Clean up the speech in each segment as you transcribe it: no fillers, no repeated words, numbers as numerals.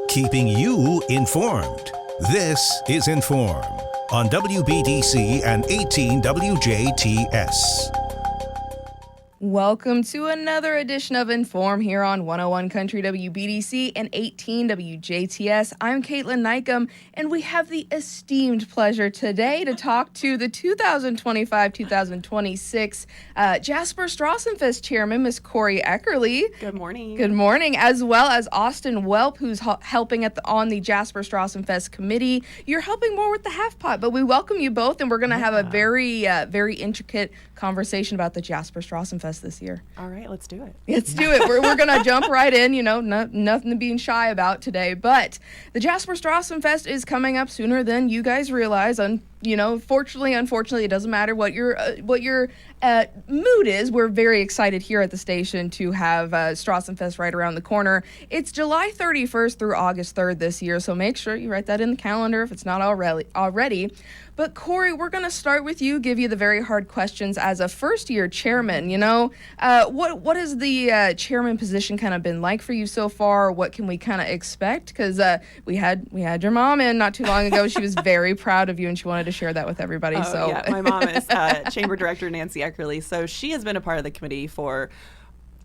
Keeping you informed. This is In.form on WBDC and 18 WJTS. Welcome to another edition of In.form here on 101 Country WBDC and 18 WJTS. I'm Kaitlyn Neukam, and we have the esteemed pleasure today to talk to the 2025-2026 Jasper Strassenfest Chairman, Miss Corie Eckerle. Good morning. Good morning, as well as Austin Welp, who's helping on the Jasper Strassenfest committee. You're helping more with the Half-Pot, but we welcome you both, and we're going to have a very intricate conversation about the Jasper Strassenfest this year. All right, let's do it. Let's do it. We're going to jump right in, nothing to be shy about today. But the Jasper Strassenfest is coming up sooner than you guys realize. Fortunately, unfortunately, it doesn't matter what your mood is. We're very excited here at the station to have Strassenfest right around the corner. It's July 31st through August 3rd this year, so make sure you write that in the calendar if it's not already. But Corie, we're going to start with you, give you the very hard questions as a first-year chairman. What has the chairman position kind of been like for you so far? What can we kind of expect? Because we had your mom in not too long ago. She was very proud of you, and she wanted to share that with everybody. Yeah, my mom is Chamber Director Nancy Eckerle, so she has been a part of the committee for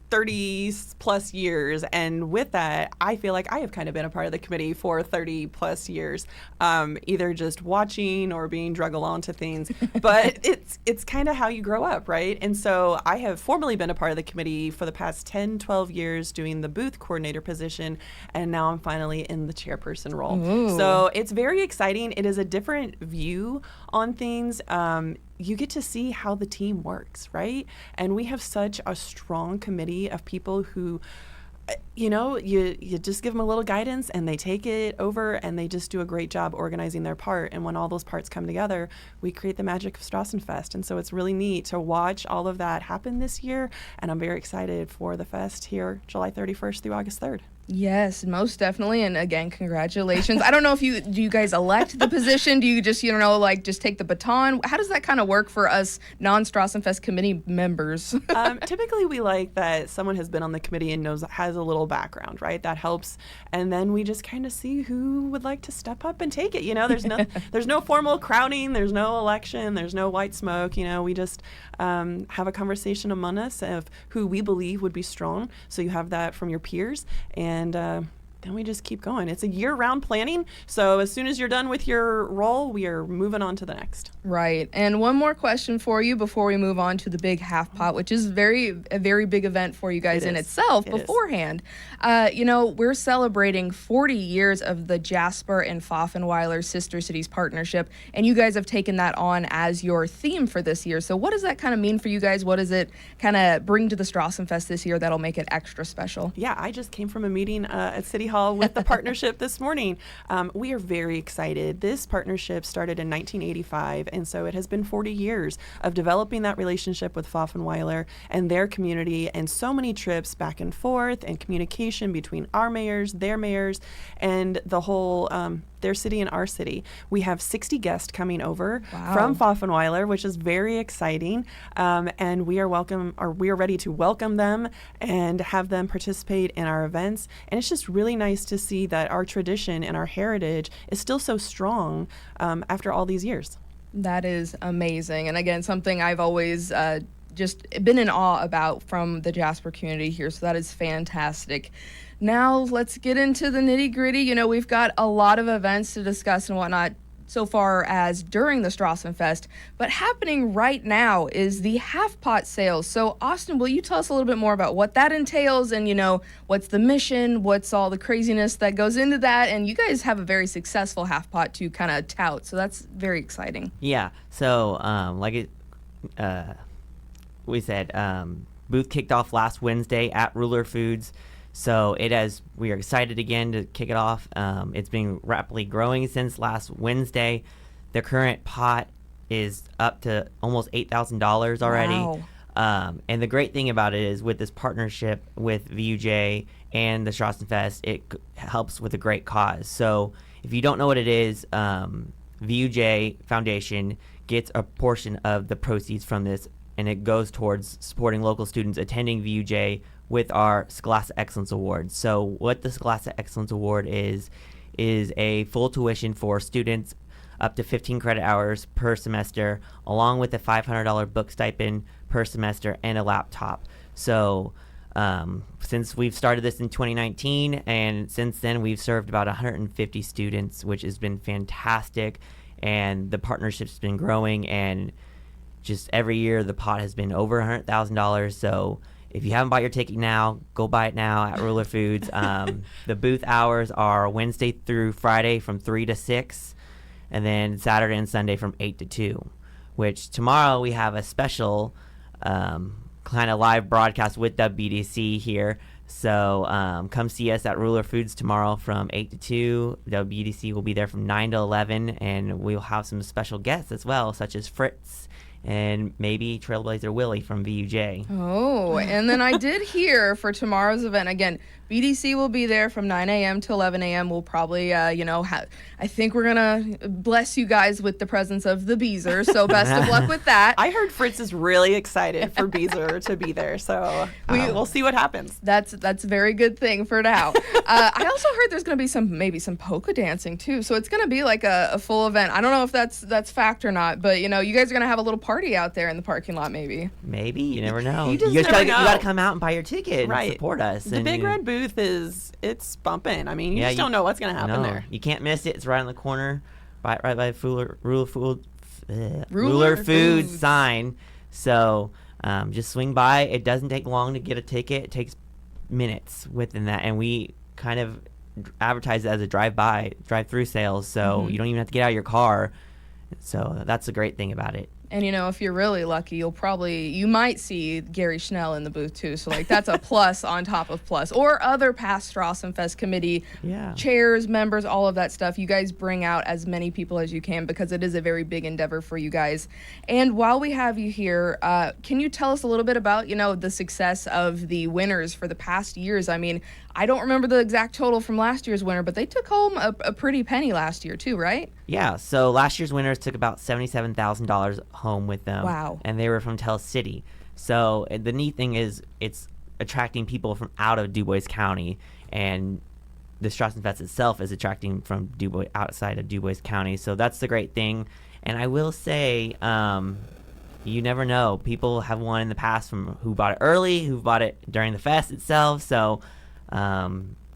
30 plus years, and with that I feel like I have kind of been a part of the committee for 30 plus years, either just watching or being drug along to things, but it's kind of how you grow up, right? And so I have formally been a part of the committee for the past 10-12 years doing the booth coordinator position, and now I'm finally in the chairperson role. Ooh. So it's very exciting. It is a different view on things. You get to see how the team works, right? And we have such a strong committee of people who, you just give them a little guidance and they take it over and they just do a great job organizing their part. And when all those parts come together, we create the magic of Strassenfest. And so it's really neat to watch all of that happen this year. And I'm very excited for the fest here, July 31st through August 3rd. Yes, most definitely. And again, congratulations. I don't know if do you guys elect the position? Do you just, just take the baton? How does that kind of work for us non-Strassenfest committee members? Typically, we like that someone has been on the committee and has a little background, right? That helps. And then we just kind of see who would like to step up and take it. There's no formal crowning. There's no election. There's no white smoke. We just have a conversation among us of who we believe would be strong. So you have that from your peers. And then we just keep going. It's a year-round planning. So as soon as you're done with your role, we are moving on to the next. Right. And one more question for you before we move on to the big Half-Pot, which is a very big event for you guys in itself beforehand. We're celebrating 40 years of the Jasper and Pfaffenweiler Sister Cities partnership, and you guys have taken that on as your theme for this year. So what does that kind of mean for you guys? What does it kind of bring to the Strassenfest this year that'll make it extra special? Yeah, I just came from a meeting at City Hall with the partnership this morning. We are very excited. This partnership started in 1985, and so it has been 40 years of developing that relationship with Pfaffenweiler and their community, and so many trips back and forth and communication between our mayors, their mayors, and the whole their city and our city. We have 60 guests coming over from Pfaffenweiler, which is very exciting, and we are ready to welcome them and have them participate in our events. And it's just really nice to see that our tradition and our heritage is still so strong after all these years. That is amazing. And again, something I've always just been in awe about from the Jasper community here. So that is fantastic. Now let's get into the nitty-gritty. We've got a lot of events to discuss and whatnot so far as during the Strassenfest, but happening right now is the Half-Pot sales. So Austin, will you tell us a little bit more about what that entails and, what's the mission, what's all the craziness that goes into that? And you guys have a very successful Half-Pot to kind of tout, so that's very exciting. Yeah, so we said, booth kicked off last Wednesday at Ruler Foods. So we are excited again to kick it off. It's been rapidly growing since last Wednesday. The current pot is up to almost $8,000 already. Wow. And the great thing about it is with this partnership with VUJ and the Strassenfest, it helps with a great cause. So if you don't know what it is, VUJ Foundation gets a portion of the proceeds from this, and it goes towards supporting local students attending VUJ with our Scholastic Excellence Award. So what the Scholastic Excellence Award is a full tuition for students up to 15 credit hours per semester, along with a $500 book stipend per semester and a laptop. So since we've started this in 2019, and since then we've served about 150 students, which has been fantastic, and the partnership's been growing, and just every year the pot has been over $100,000. So if you haven't bought your ticket now, go buy it now at Ruler Foods. The booth hours are Wednesday through Friday from 3 to 6, and then Saturday and Sunday from 8 to 2, which tomorrow we have a special kind of live broadcast with WBDC here. So come see us at Ruler Foods tomorrow from 8 to 2. WBDC will be there from 9 to 11, and we'll have some special guests as well, such as Fritz and maybe Trailblazer Willie from VUJ. Oh, and then I did hear for tomorrow's event, again, BDC will be there from 9 a.m. to 11 a.m. We'll probably, I think we're going to bless you guys with the presence of the Beezer, so best of luck with that. I heard Fritz is really excited for Beezer to be there, so we'll see what happens. That's a very good thing for now. I also heard there's going to be maybe some polka dancing too, so it's going to be like a full event. I don't know if that's fact or not, but you guys are going to have a little party out there in the parking lot, maybe. Maybe, you never know. You just you never know. You got to come out and buy your ticket and support us. The Big Red booth it's bumping. I mean, you just don't know what's going to happen there. You can't miss it. It's right on the corner, right by Ruler Foods sign. So just swing by. It doesn't take long to get a ticket. It takes minutes within that, and we kind of advertise it as a drive-through sales, so you don't even have to get out of your car. So that's the great thing about it. And, if you're really lucky, you might see Gary Schnell in the booth, too. So, that's a plus on top of plus. Or other past Strassenfest committee chairs, members, all of that stuff. You guys bring out as many people as you can because it is a very big endeavor for you guys. And while we have you here, can you tell us a little bit about, the success of the winners for the past years? I mean, I don't remember the exact total from last year's winner, but they took home a pretty penny last year, too, right? Yeah, so last year's winners took about $77,000 home with them. Wow. And they were from Tell City. So the neat thing is it's attracting people from out of DuBois County, and the Strassenfest itself is attracting from outside of DuBois County. So that's the great thing. And I will say, you never know. People have won in the past from who bought it early, who bought it during the fest itself. So a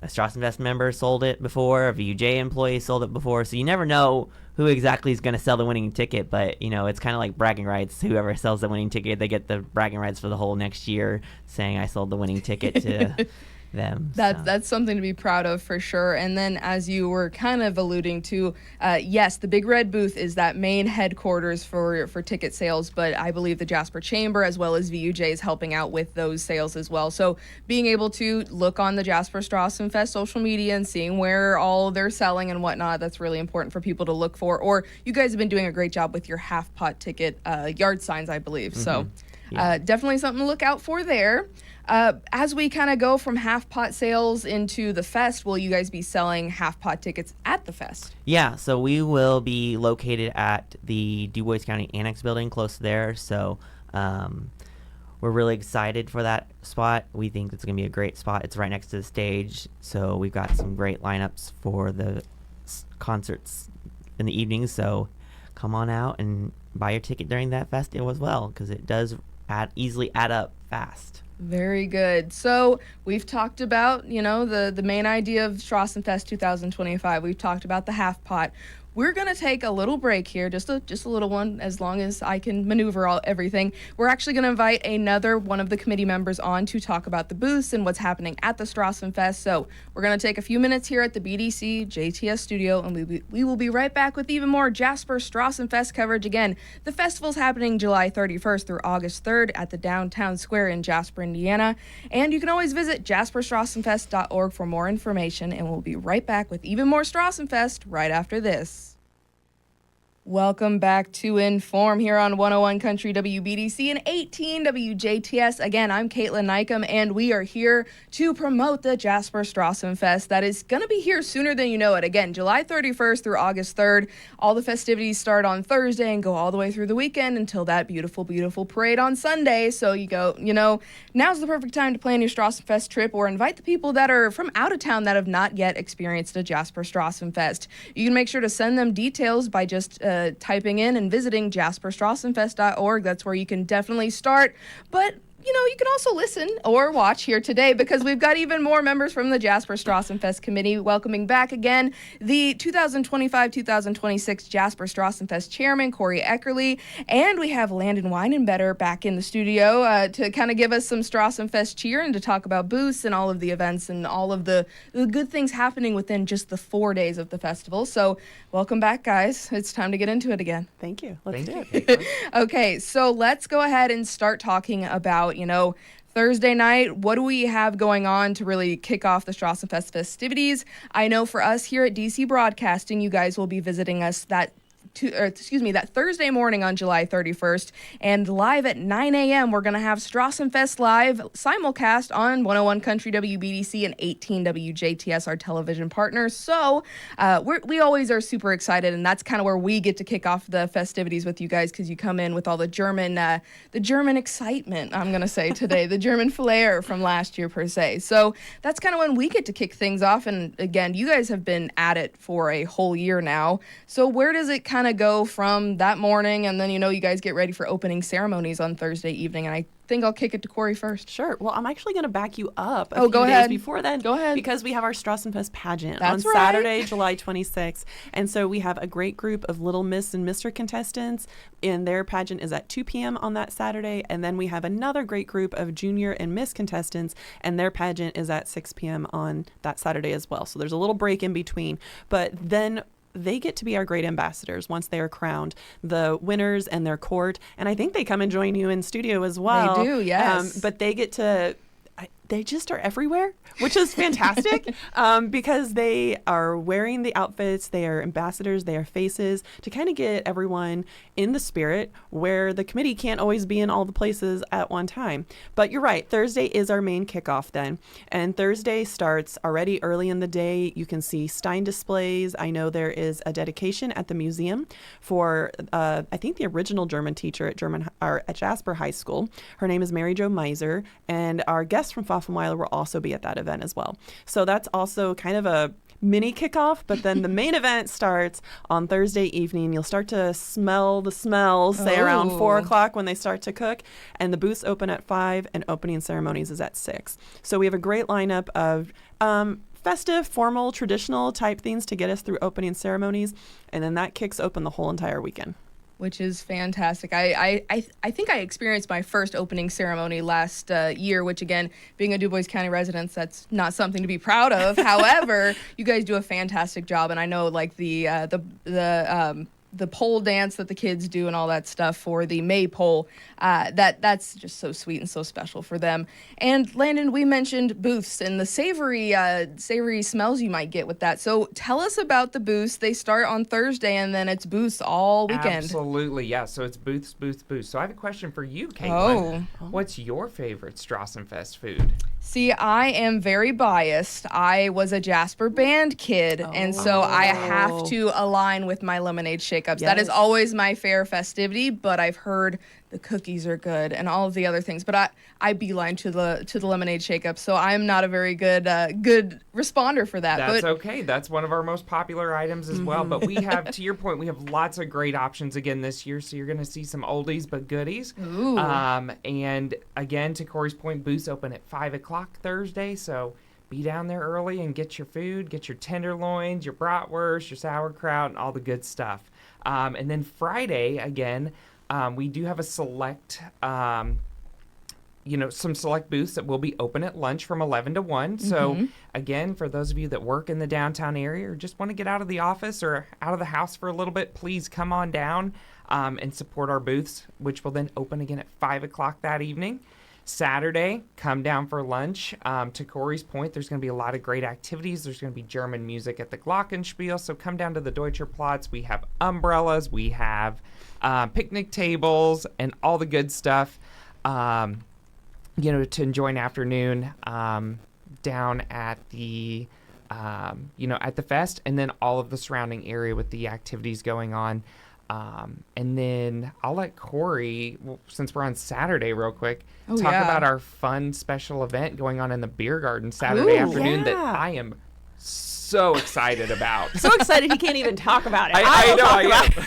Strassenfest member sold it before, a VUJ employee sold it before, so you never know who exactly is going to sell the winning ticket, but it's kind of like bragging rights. Whoever sells the winning ticket, they get the bragging rights for the whole next year, saying I sold the winning ticket to them. That's something to be proud of for sure. And then as you were kind of alluding to, yes, the Big Red booth is that main headquarters for ticket sales, but I believe the Jasper Chamber as well as VUJ is helping out with those sales as well. So being able to look on the Jasper Strassenfest social media and seeing where all they're selling and whatnot, that's really important for people to look for. Or you guys have been doing a great job with your Half-Pot ticket yard signs, I believe. So definitely something to look out for there. As we kind of go from Half-Pot sales into the fest, will you guys be selling Half-Pot tickets at the fest? Yeah, so we will be located at the DuBois County Annex building close there. So we're really excited for that spot. We think it's going to be a great spot. It's right next to the stage. So we've got some great lineups for the concerts in the evenings. So come on out and buy your ticket during that festival as well, because it does easily add up fast. Very good. So we've talked about, the main idea of Strassenfest 2025. We've talked about the Half-Pot. We're going to take a little break here, just a little one, as long as I can maneuver everything. We're actually going to invite another one of the committee members on to talk about the booths and what's happening at the Strassenfest. So we're going to take a few minutes here at the BDC JTS studio, and we will be right back with even more Jasper Strassenfest coverage. Again, the festival's happening July 31st through August 3rd at the Downtown Square in Jasper, Indiana. And you can always visit jasperstrassenfest.org for more information, and we'll be right back with even more Strassenfest right after this. Welcome back to In.form here on 101 Country WBDC and 18 WJTS. Again, I'm Kaitlyn Neukam, and we are here to promote the Jasper Strassenfest that is going to be here sooner than you know it. Again, July 31st through August 3rd. All the festivities start on Thursday and go all the way through the weekend until that beautiful, beautiful parade on Sunday. So you go, now's the perfect time to plan your Strassenfest trip or invite the people that are from out of town that have not yet experienced a Jasper Strassenfest. You can make sure to send them details by just typing in and visiting jasperstrassenfest.org. That's where you can definitely start. But you can also listen or watch here today because we've got even more members from the Jasper Strassenfest Committee welcoming back again the 2025-2026 Jasper Strassenfest Chairman, Corie Eckerle, and we have Landen Weidenbenner back in the studio to kind of give us some Strassenfest cheer and to talk about booths and all of the events and all of the good things happening within just the 4 days of the festival. So welcome back, guys. It's time to get into it again. Thank you. Let's do Thank it. you. Okay, so let's go ahead and start talking about, Thursday night, what do we have going on to really kick off the Strassenfest festivities? I know for us here at DC Broadcasting, you guys will be visiting us that Thursday morning on July 31st. And live at 9 a.m., we're going to have Strassenfest Live simulcast on 101 Country WBDC and 18 WJTS, our television partners. So we always are super excited, and that's kind of where we get to kick off the festivities with you guys because you come in with all the German excitement, I'm going to say today, the German flair from last year per se. So that's kind of when we get to kick things off. And again, you guys have been at it for a whole year now. So where does it kind of go from that morning, and then you guys get ready for opening ceremonies on Thursday evening? And I think I'll kick it to Corie first. Sure. Well, I'm actually going to back you up a few go days ahead. before then. Go ahead. Because we have our Strassenfest pageant That's on right. Saturday, July 26th. And so we have a great group of Little Miss and Mr. contestants, and their pageant is at 2 p.m. on that Saturday. And then we have another great group of Junior and Miss contestants, and their pageant is at 6 p.m. on that Saturday as well. So there's a little break in between. But then they get to be our great ambassadors once they are crowned, the winners and their court. And I think they come and join you in studio as well. They do, yes. But they get to, they just are everywhere, which is fantastic because they are wearing the outfits, they are ambassadors, they are faces to kind of get everyone in the spirit where the committee can't always be in all the places at one time. But you're right, Thursday is our main kickoff then. And Thursday starts already early in the day. You can see Stein displays. I know there is a dedication at the museum for, I think, the original German teacher at Jasper High School. Her name is Mary Jo Meiser, and our guest from Pfaffenweiler will also be at that event as well. So that's also kind of a mini kickoff, but then the main event starts on Thursday evening. You'll start to smell the smells, say around 4 o'clock when they start to cook, and the booths open at 5 and opening ceremonies is at 6. So we have a great lineup of festive, formal, traditional type things to get us through opening ceremonies, and then that kicks open the whole entire weekend. Which is fantastic. I think I experienced my first opening ceremony last year, which again, being a DuBois County resident, that's not something to be proud of. However, you guys do a fantastic job, and I know like the pole dance that the kids do and all that stuff for the maypole, that's just so sweet and so special for them. And Landen, we mentioned booths and the savory smells you might get with that. So tell us about the booths. They start on Thursday and then it's booths all weekend. Absolutely, yeah. So it's booths. So I have a question for you, Kaitlyn. Oh. What's your favorite Strassenfest food? See, I am very biased. I was a Jasper band kid, and so I have to align with my lemonade shake-ups. That is Yes. always my fair festivity, but I've heard the cookies are good and all of the other things. But I beeline to the lemonade shake-ups, so I'm not a very good responder for that. That's but okay. That's one of our most popular items as well. But we have, to your point, we have lots of great options again this year. So you're going to see some oldies but goodies. Ooh. And again, to Corey's point, booths open at 5 o'clock Thursday. So be down there early and get your food, get your tenderloins, your bratwurst, your sauerkraut, and all the good stuff. And then Friday, again, we do have a select, some select booths that will be open at lunch from 11 to 1. So, again, for those of you that work in the downtown area or just want to get out of the office or out of the house for a little bit, please come on down and support our booths, which will then open again at 5 o'clock that evening. Saturday, come down for lunch. To Corey's point, there's going to be a lot of great activities. There's going to be German music at the Glockenspiel, so come down to the Deutscher Platz. We have umbrellas, we have picnic tables, and all the good stuff, to enjoy an afternoon down at the, at the fest, and then all of the surrounding area with the activities going on. And then I'll let Corie, since we're on Saturday real quick, talk about our fun special event going on in the beer garden Saturday afternoon that I am so excited about. So excited he can't even talk about it. I know.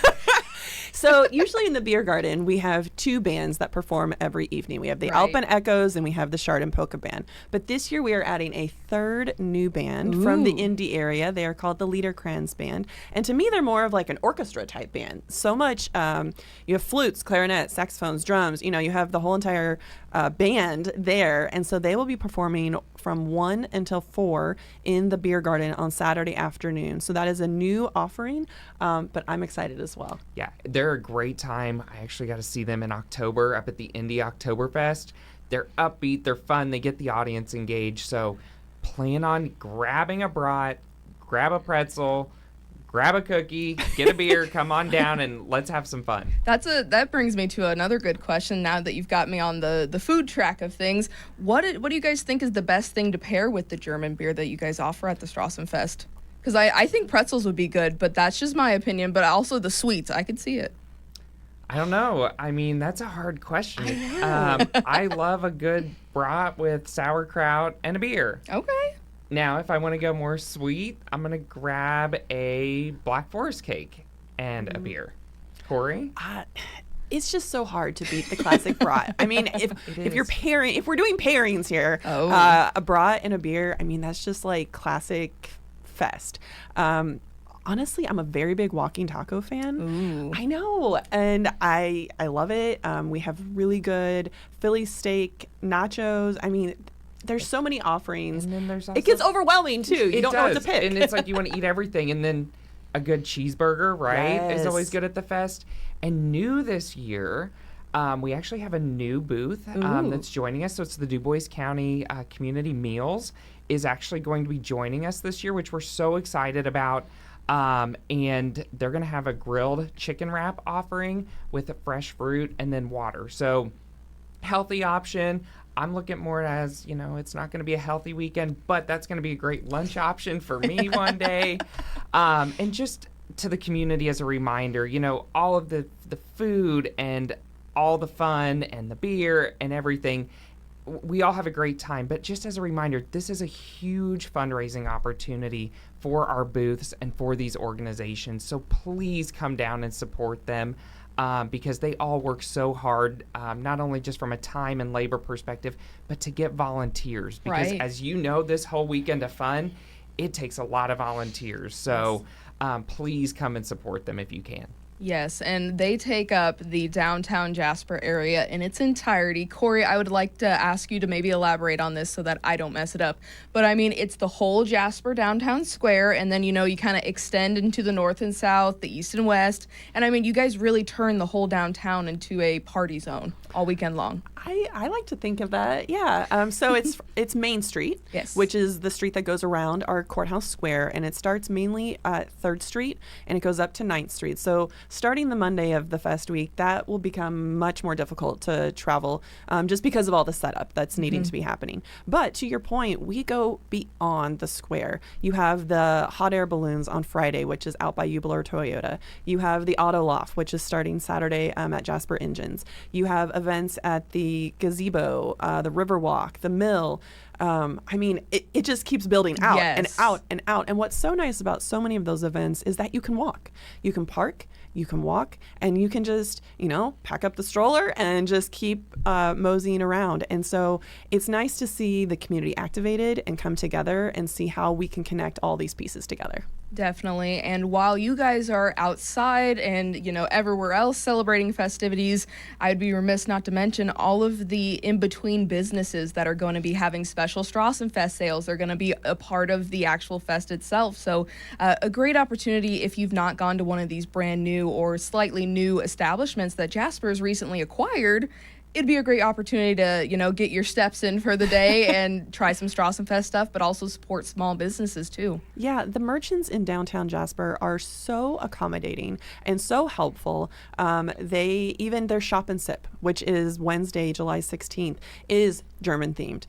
So usually in the beer garden, we have two bands that perform every evening. We have the Alpen Echoes and we have the Chardon Polka Band. But this year we are adding a third new band from the Indy area. They are called the Liederkranz Band. And to me, they're more of like an orchestra type band. So much, you have flutes, clarinets, saxophones, drums. You have the whole entire band there. And so they will be performing from 1 until 4 in the beer garden on Saturday afternoon. So that is a new offering, but I'm excited as well. Yeah, they're a great time. I actually got to see them in October up at the Indy Oktoberfest. They're upbeat, they're fun, they get the audience engaged. So plan on grabbing a brat, grab a pretzel, grab a cookie, get a beer, come on down, and let's have some fun. That brings me to another good question now that you've got me on the food track of things. What do you guys think is the best thing to pair with the German beer that you guys offer at the Strassenfest? Because I think pretzels would be good, but that's just my opinion. But also the sweets, I could see it. I don't know. I mean, that's a hard question. I love a good brat with sauerkraut and a beer. Okay. Now, if I want to go more sweet, I'm going to grab a Black Forest cake and a beer. Corie? It's just so hard to beat the classic brat. I mean, if we're doing pairings here, a brat and a beer, I mean, that's just like classic fest. Honestly, I'm a very big walking taco fan. Ooh. I know, and I love it. We have really good Philly steak, nachos. I mean, there's so many offerings. And then there's also, it gets overwhelming too. You don't know what to pick. And it's like you want to eat everything. And then a good cheeseburger, right, is always good at the fest. And new this year, we actually have a new booth that's joining us. So it's the Du Bois County Community Meals is actually going to be joining us this year, which we're so excited about. And they're going to have a grilled chicken wrap offering with a fresh fruit and then water. So healthy option. I'm looking more as, it's not going to be a healthy weekend, but that's going to be a great lunch option for me one day. And just to the community as a reminder, all of the food and all the fun and the beer and everything, we all have a great time. But just as a reminder, this is a huge fundraising opportunity for our booths and for these organizations. So please come down and support them. Because they all work so hard, not only just from a time and labor perspective, but to get volunteers. Because as you know, this whole weekend of fun, it takes a lot of volunteers. So please come and support them if you can. Yes, and they take up the downtown Jasper area in its entirety. Corie, I would like to ask you to maybe elaborate on this so that I don't mess it up. But I mean, it's the whole Jasper downtown square, and then, you kind of extend into the north and south, the east and west. And I mean, you guys really turn the whole downtown into a party zone all weekend long. I like to think of that, yeah. So it's Main Street, yes, which is the street that goes around our courthouse square, and it starts mainly at 3rd Street, and it goes up to 9th Street. So starting the Monday of the fest week, that will become much more difficult to travel just because of all the setup that's needing to be happening. But to your point, we go beyond the square. You have the hot air balloons on Friday, which is out by Jubilar Toyota. You have the Auto Loft, which is starting Saturday at Jasper Engines. You have events at the gazebo, the Riverwalk, the Mill. I mean, it just keeps building out and out and out. And what's so nice about so many of those events is that you can walk. You can park, you can walk, and you can just, pack up the stroller and just keep moseying around. And so it's nice to see the community activated and come together and see how we can connect all these pieces together. Definitely. And while you guys are outside and, everywhere else celebrating festivities, I'd be remiss not to mention all of the in-between businesses that are going to be having special Strassenfest sales. They're going to be a part of the actual fest itself. So a great opportunity if you've not gone to one of these brand new or slightly new establishments that Jasper's recently acquired. it'd be a great opportunity to, get your steps in for the day and try some Strassenfest stuff, but also support small businesses too. Yeah, the merchants in downtown Jasper are so accommodating and so helpful. Their shop and sip, which is Wednesday, July 16th, is German themed,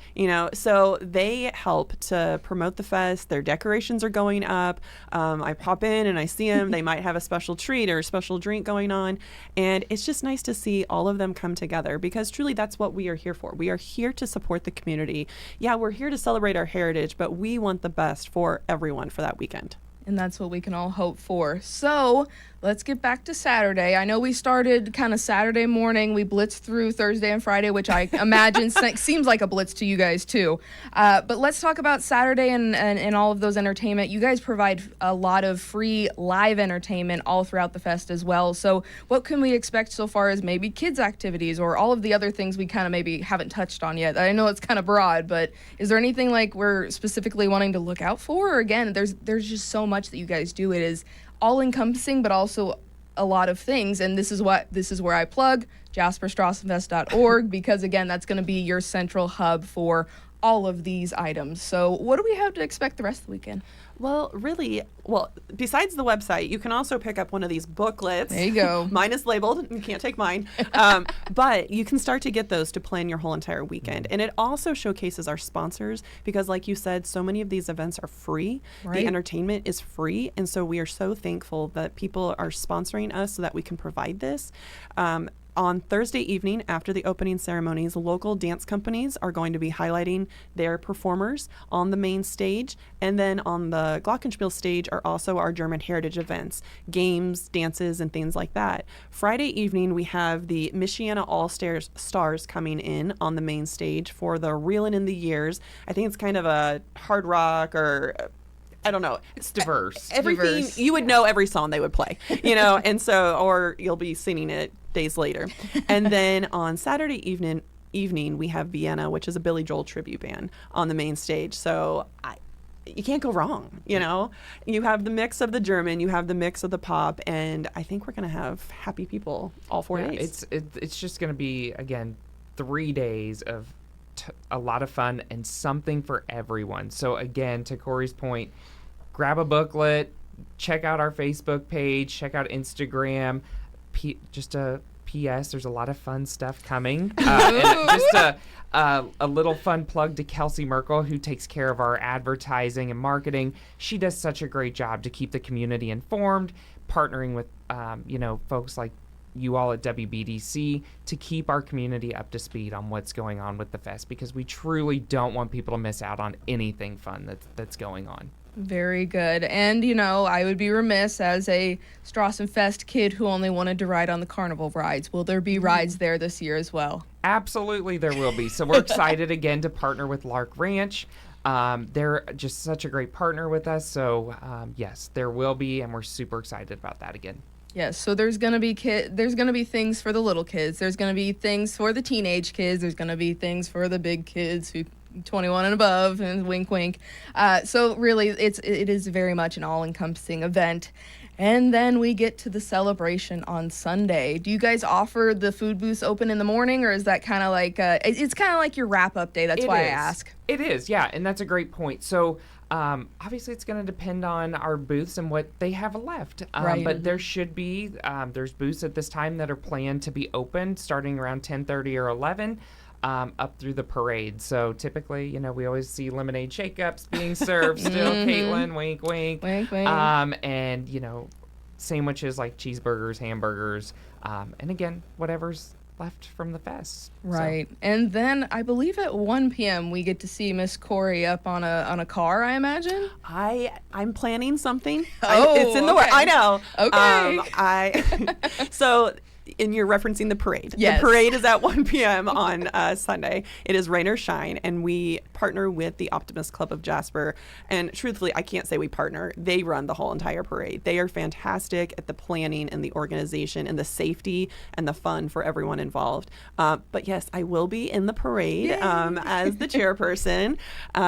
so they help to promote the fest. Their decorations are going up. I pop in and I see them. They might have a special treat or a special drink going on. And it's just nice to see all of them come together, because truly that's what we are here for. We are here to support the community. Yeah, we're here to celebrate our heritage, but we want the best for everyone for that weekend. And that's what we can all hope for. So let's get back to Saturday. I know we started kind of Saturday morning. We blitzed through Thursday and Friday, which I imagine seems like a blitz to you guys too. But let's talk about Saturday and all of those entertainment. You guys provide a lot of free live entertainment all throughout the fest as well. So what can we expect so far as maybe kids activities or all of the other things we kind of maybe haven't touched on yet? I know it's kind of broad, but is there anything like we're specifically wanting to look out for? Or again, there's just so much that you guys do. It is all encompassing, but also a lot of things. And this is where I plug jasperstrassenfest.org, because again, that's going to be your central hub for all of these items. So what do we have to expect the rest of the weekend? Well, besides the website, you can also pick up one of these booklets. There you go. Mine is labeled. You can't take mine. But you can start to get those to plan your whole entire weekend. And it also showcases our sponsors, because like you said, so many of these events are free. Right. The entertainment is free. And so we are so thankful that people are sponsoring us so that we can provide this. On Thursday evening, after the opening ceremonies, local dance companies are going to be highlighting their performers on the main stage. And then on the Glockenspiel stage are also our German heritage events, games, dances, and things like that. Friday evening, we have the Michiana All-Stars coming in on the main stage for the Reelin' in the Years. I think it's kind of a hard rock or I don't know. It's diverse. Everything, you would know every song they would play, and so, or you'll be singing it days later. And then on Saturday evening, we have Vienna, which is a Billy Joel tribute band on the main stage. So you can't go wrong, You have the mix of the German, you have the mix of the pop, and I think we're going to have happy people all 4 days. It's just going to be, again, 3 days of a lot of fun and something for everyone. So again, to Corie's point, grab a booklet, check out our Facebook page, check out Instagram. Just a P.S. There's a lot of fun stuff coming. And just a little fun plug to Kelsey Merkel, who takes care of our advertising and marketing. She does such a great job to keep the community informed, partnering with folks like you all at WBDC to keep our community up to speed on what's going on with the fest, because we truly don't want people to miss out on anything fun that's going on. Very good. And, I would be remiss as a Strassenfest kid who only wanted to ride on the carnival rides. Will there be rides there this year as well? Absolutely, there will be. So we're excited again to partner with Lark Ranch. They're just such a great partner with us. So, yes, there will be, and we're super excited about that again. Yes, so there's gonna be things for the little kids. There's gonna be things for the teenage kids. There's gonna be things for the big kids who 21 and above, and wink, wink. So really, it is very much an all-encompassing event. And then we get to the celebration on Sunday. Do you guys offer the food booths open in the morning, or is that kind of like it's kind of like your wrap-up day? That's why I ask. It is, yeah, and that's a great point. So. Obviously, it's going to depend on our booths and what they have left. Right. But there should be, there's booths at this time that are planned to be open starting around 10:30 or 11 up through the parade. So typically, we always see lemonade shake-ups being served still. Kaitlyn, wink, wink. Wink, wink. And, sandwiches like cheeseburgers, hamburgers, and again, whatever's left from the fest. Right. So. And then I believe at 1 p.m. we get to see Miss Corie up on a car, I imagine. I'm planning something. Oh, it's in the works. I know. Okay. So and you're referencing the parade. Yes. The parade is at 1 p.m. on Sunday. It is rain or shine, and we partner with the Optimist Club of Jasper. And truthfully, I can't say we partner. They run the whole entire parade. They are fantastic at the planning and the organization and the safety and the fun for everyone involved. But yes, I will be in the parade as the chairperson.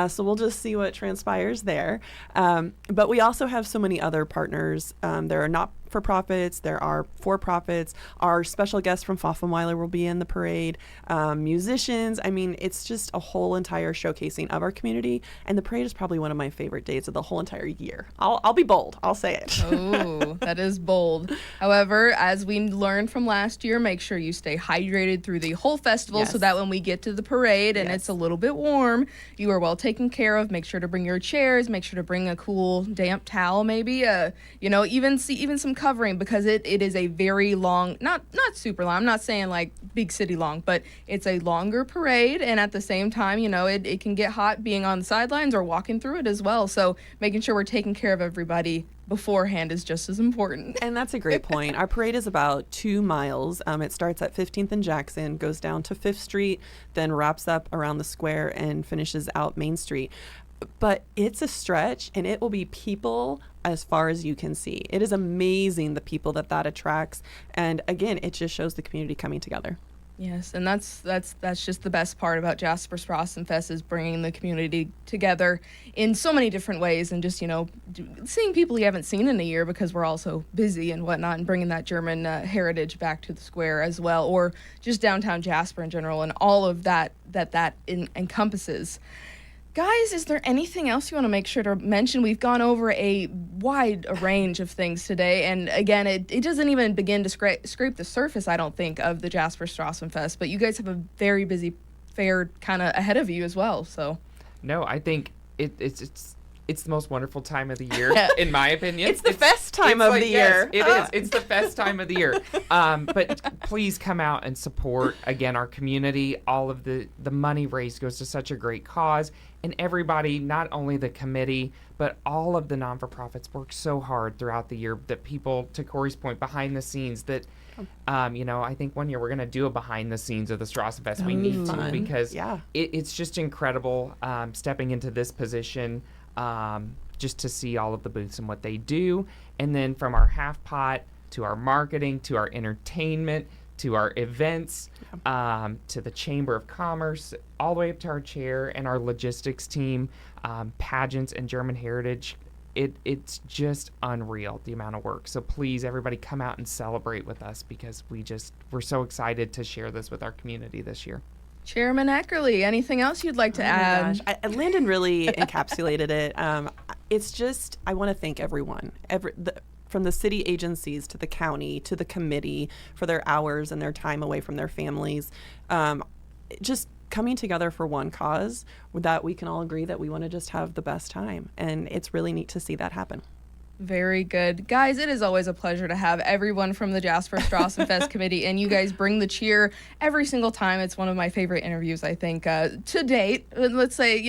So we'll just see what transpires there. But we also have so many other partners. There are not-for-profits, there are for-profits. Our special guest from Pfaffenweiler will be in the parade, musicians. I mean, it's just a whole entire showcasing of our community, and the parade is probably one of my favorite days of the whole entire year. I'll be bold. I'll say it. Oh, that is bold. However, as we learned from last year, make sure you stay hydrated through the whole festival so that when we get to the parade and it's a little bit warm, you are well taken care of. Make sure to bring your chairs. Make sure to bring a cool damp towel, maybe. Even some covering, because it is a very long, not super long. I'm not saying like big city long, but it's a longer parade, and at the same time, it can get hot being on the sidelines or walking through it as well. So making sure we're taking care of everybody beforehand is just as important. And that's a great point. Our parade is about 2 miles. It starts at 15th and Jackson, goes down to 5th Street, then wraps up around the square and finishes out Main Street. But it's a stretch, and it will be people as far as you can see. It is amazing the people that attracts. And again, it just shows the community coming together. Yes, and that's just the best part about Jasper Strassenfest, is bringing the community together in so many different ways, and just seeing people you haven't seen in a year because we're all so busy and whatnot, and bringing that German heritage back to the square as well, or just downtown Jasper in general, and all of that encompasses. Guys, is there anything else you want to make sure to mention? We've gone over a wide range of things today, and again, it doesn't even begin to scrape the surface, I don't think, of the Jasper Strassenfest, but you guys have a very busy fair kind of ahead of you as well, so. No, I think it's the most wonderful time of the year, in my opinion. It's the best time of the year. Yes, it is. It's the best time of the year. But please come out and support, again, our community. All of the money raised goes to such a great cause. And everybody, not only the committee, but all of the non-for-profits work so hard throughout the year that people, to Corie's point, behind the scenes, that, I think one year we're going to do a behind the scenes of the Strassenfest. We need to, because it's just incredible stepping into this position, just to see all of the booths and what they do. And then from our Half-Pot to our marketing to our entertainment to our events, to the Chamber of Commerce, all the way up to our chair and our logistics team, pageants and German heritage. It's just unreal, the amount of work. So please, everybody, come out and celebrate with us, because we're so excited to share this with our community this year. Chairman Eckerle, anything else you'd like to add? Landen really encapsulated it. It's just, I want to thank everyone, from the city agencies to the county to the committee, for their hours and their time away from their families. Just coming together for one cause that we can all agree that we want to just have the best time. And it's really neat to see that happen. Very good. Guys, it is always a pleasure to have everyone from the Jasper Strassenfest Committee, and you guys bring the cheer every single time. It's one of my favorite interviews, I think, to date. Let's say,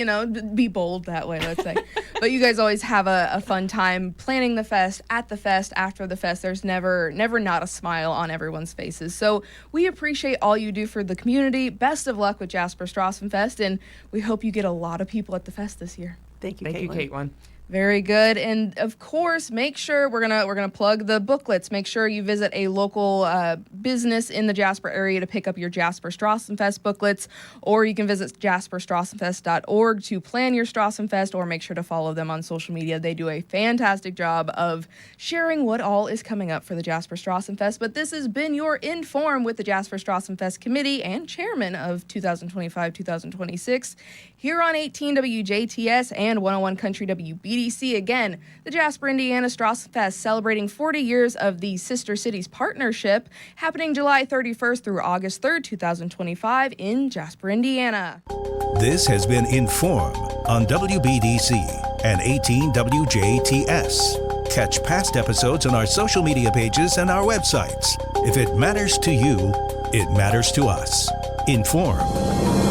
be bold that way, let's say. But you guys always have a fun time planning the fest, at the fest, after the fest. There's never not a smile on everyone's faces. So we appreciate all you do for the community. Best of luck with Jasper Strassenfest, and we hope you get a lot of people at the fest this year. Thank you, Kaitlyn. Very good. And of course, make sure we're gonna plug the booklets. Make sure you visit a local business in the Jasper area to pick up your Jasper Strassenfest booklets, or you can visit jasperstrassenfest.org to plan your Strassenfest, or make sure to follow them on social media. They do a fantastic job of sharing what all is coming up for the Jasper Strassenfest. But this has been your In.form with the Jasper Strassenfest Committee and Chairman of 2025-2026 here on 18 WJTS and 101 Country WBDC. Again, the Jasper, Indiana Strassenfest, celebrating 40 years of the Sister Cities Partnership, happening July 31st through August 3rd, 2025 in Jasper, Indiana. This has been In.form on WBDC and 18 WJTS. Catch past episodes on our social media pages and our websites. If it matters to you, it matters to us. In.form.